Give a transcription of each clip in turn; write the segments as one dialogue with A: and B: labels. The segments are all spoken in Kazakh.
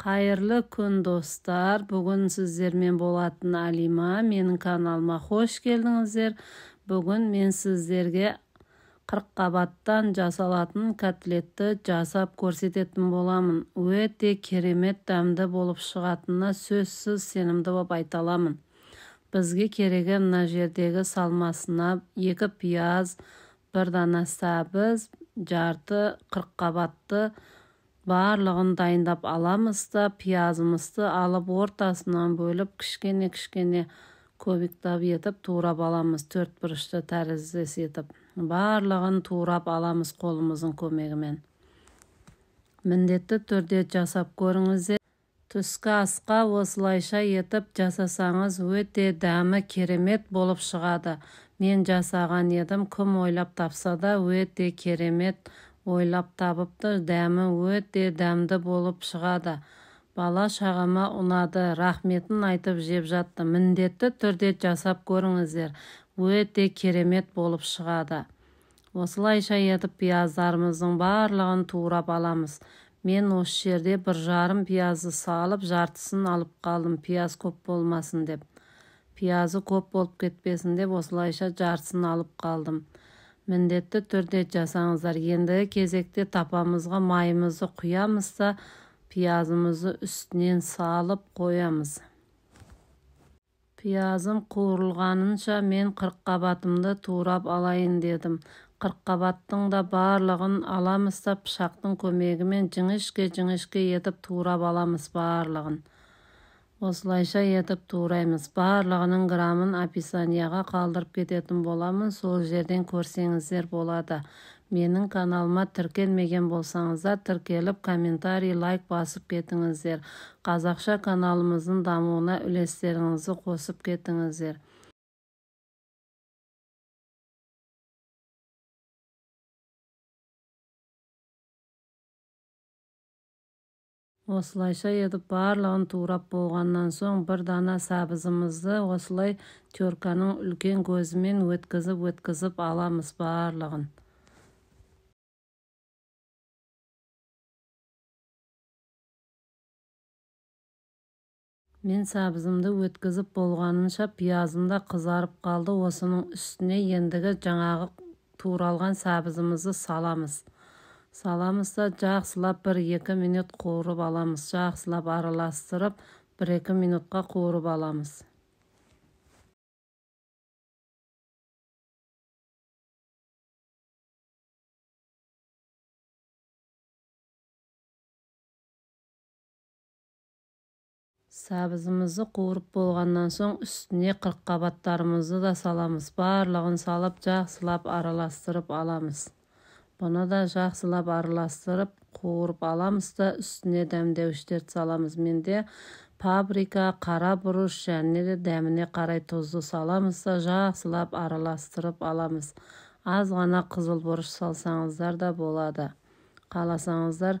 A: Қайырлы күн достар, бүгін сіздермен болатын Алима, менің каналыма қош келдіңіздер. Бүгін мен сіздерге қырыққабаттан жасалатын котлетті жасап көрсететін боламын. Өте керемет дәмді болып шығатынына сөзсіз сенімді болып айта аламын. Бізге керегі мына жердегі салмасына 2 пияз, 1 дана сәбіз, жарты қырыққабатты барлығын дайындап аламыз да, пиязымызды алып ортасынан бөліп кішкене көбіктап етіп турап аламыз, 4 бұрышты тәріздес етіп. Барлығын турап аламыз қолымыздың көмегімен. Міндетті түрде жасап көріңіздер. Түскі асқа осылайша етіп жасасаңыз өте дәмі керемет болып шығады. Мен жасаған едім, кім ойлап тапса да өте керемет ойлап табыпты, дәмі өте дәмді болып шығады. Бала шағама ұнады, рахметін айтып жеп жатты. Міндетті түрде жасап көріңіздер, өте керемет болып шығады. Осылайша етіп пияздарымыздың барлығын турап аламыз. Мен осы жерде 1,5 пиязы салып, жартысын алып қалдым, пияз көп болмасын деп. Пиязы көп болып кетпесін деп, осылайша жартысын алып қалдым. Міндетті түрде жасаңыздар. Ендігі кезекте тапамызға майымызды құямыз да, пиязымызды үстінен салып қоямыз. Пиязым қуырылғанынша мен қырыққабатымды турап алайын дедім. Қырыққабаттың да барлығын аламыз да, пышақтың көмегімен жіңішке етіп турап аламыз барлығын. Осылайша етіп тураймыз. Барлығының грамын описанияға қалдырып кететін боламын, сол жерден көрсеңіздер болады. Менің каналыма тіркелмеген болсаңыздар, тіркеліп, комментарий, лайк басып кетіңіздер. Қазақша каналымыздың дамуына үлестеріңізді қосып кетіңіздер. Осылайша етіп барлығын турап болғаннан соң 1 дана сәбізімізді осылай терканың үлкен көзімен өткізіп аламыз барлығын. Мен сәбізімді өткізіп болғанынша пиязымда қызарып қалды. Осының үстіне ендігі жаңағы туралған сәбізімізді саламыз. Саламыз да жақсылап 1-2 минут қуырып аламыз. Жақсылап араластырып 1-2 минутқа қуырып аламыз. Сәбізімізді қуырып болғаннан соң үстіне қырыққабаттарымызды да саламыз. Барлығын салып жақсылап араластырып аламыз. Бұны да жақсылап араластырып қуырып аламыз да, үстіне дәмдеуіштерді саламыз. Менде паприка, қара бұрыш және де дәміне қарай тұзды саламыз да, жақсылап араластырып аламыз. Аз ғана қызыл бұрыш салсаңыздар да болады. Қаласаңыздар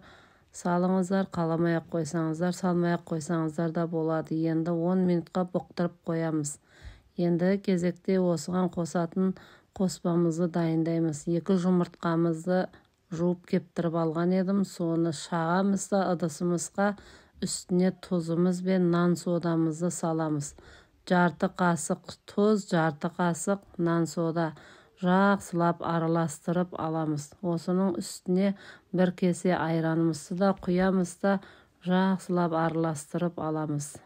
A: салыңыздар, қаламай-ақ қойсаңыздар, салмай-ақ қойсаңыздар да болады. Енді 10 минутқа бұқтырып қоямыз. Енді кезекте осыған қосатын қоспамызды дайындаймыз. 2 жұмыртқамызды жуып кептіріп алған едім. Соны шағамыз да ыдысымызға, үстіне тұзымыз бен нан содамызды саламыз. Жарты қасық тұз, жарты қасық нан сода. Жақсылап араластырып аламыз. Осының үстіне 1 кесе айранымызды да құямыз да, жақсылап араластырып аламыз.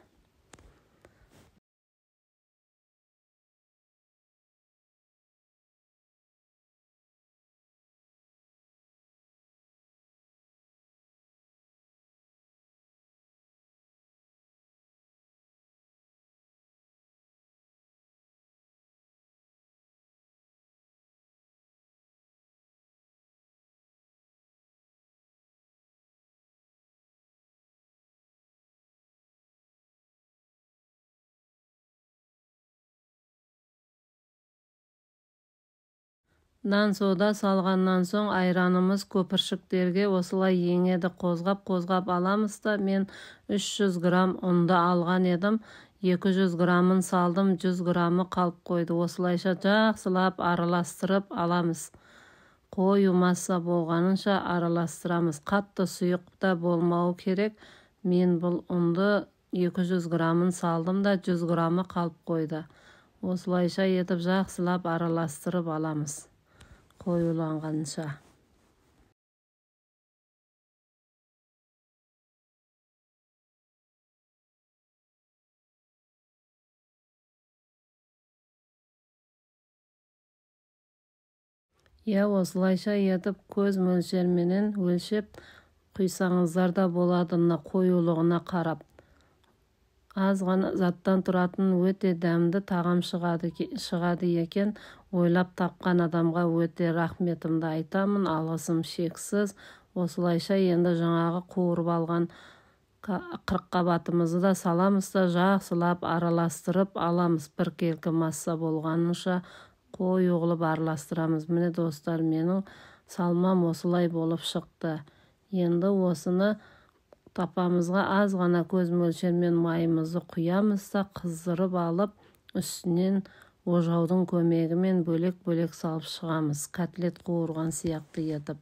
A: Нан сода салғаннан соң айранымыз көпіршіктерге осылай еңеді, қозғап аламыз да, мен 300 грамм ұнды алған едім. 200 грамын салдым, 100 грамы қалып қойды. Осылайша жақсылап араластырып аламыз. Қою масса болғанынша араластырамыз. Қатты сұйық та болмау керек. Мен бұл ұнды 200 грамын салдым да 100 грамы қалып қойды. Осылайша етіп жақсылап араластырып аламыз қоюланғанша. Осылайша етіп көз мөлшерменен өлшеп құйсаңыздар да болады, қоюлығына қарап. Аз ғана заттан тұратын өте дәмді тағам шығады екен. Ойлап тапқан адамға өте рахметімді айтамын, алғысым шексіз. Осылайша енді жаңағы қуырып алған қырыққабатымызды да саламыз да жақсылап араластырып аламыз. Біркелкі масса болғанынша қою қылып араластырамыз. Міне достар, менің салмам осылай болып шықты. Енді осыны тапамызға аз ғана көз мөлшермен майымызды құямыз да қыздырып алып, үстінен ожаудың көмегімен бөлек-бөлек салып шығамыз. Котлет қуырған сияқты етіп.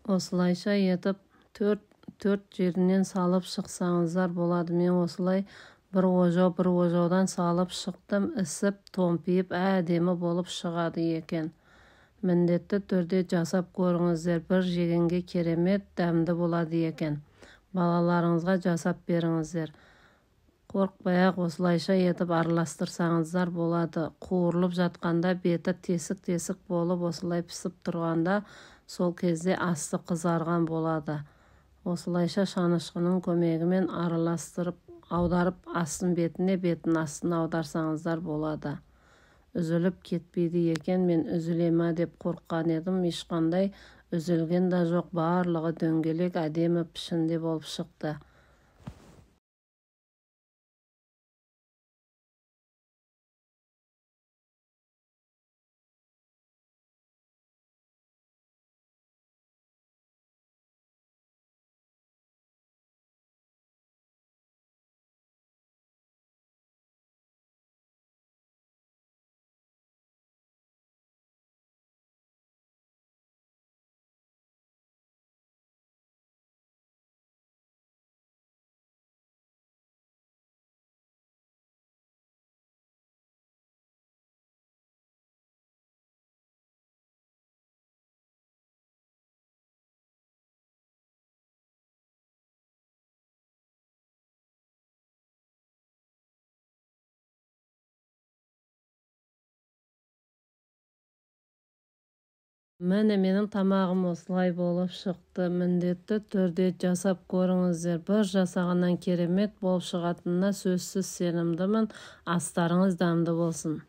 A: Осылайша етіп төрт жерінен салып шықсаңыздар болады. Мен осылай бір ожаудан салып шықтым. Ісіп, томпиып, әдемі болып шығады екен. Міндетті түрде жасап көріңіздер. Бір жегенге керемет дәмді болады екен. Балаларыңызға жасап беріңіздер. Қорықпай-ақ осылайша етіп араластырсаңыздар болады. Қуырылып жатқанда беті тесік-тесік болып осылай пісіп тұрғанда сол кезде асты қызарған болады. Осылайша шанышқының көмегімен араластырып, аударып астын бетін астын аударсаңыздар болады. Үзіліп кетпейді екен. Мен үзілема деп қорыққан едім. Ешқандай үзілген да жоқ. Барлығы дөңгелек әдемі пішінде болып шықты. Міне менің тамағым осылай болып шықты. Міндетті түрде жасап көріңіздер. Бір жасағаннан керемет болып шығатынына сөзсіз сенімдімін. Астарыңыз дәмді болсын.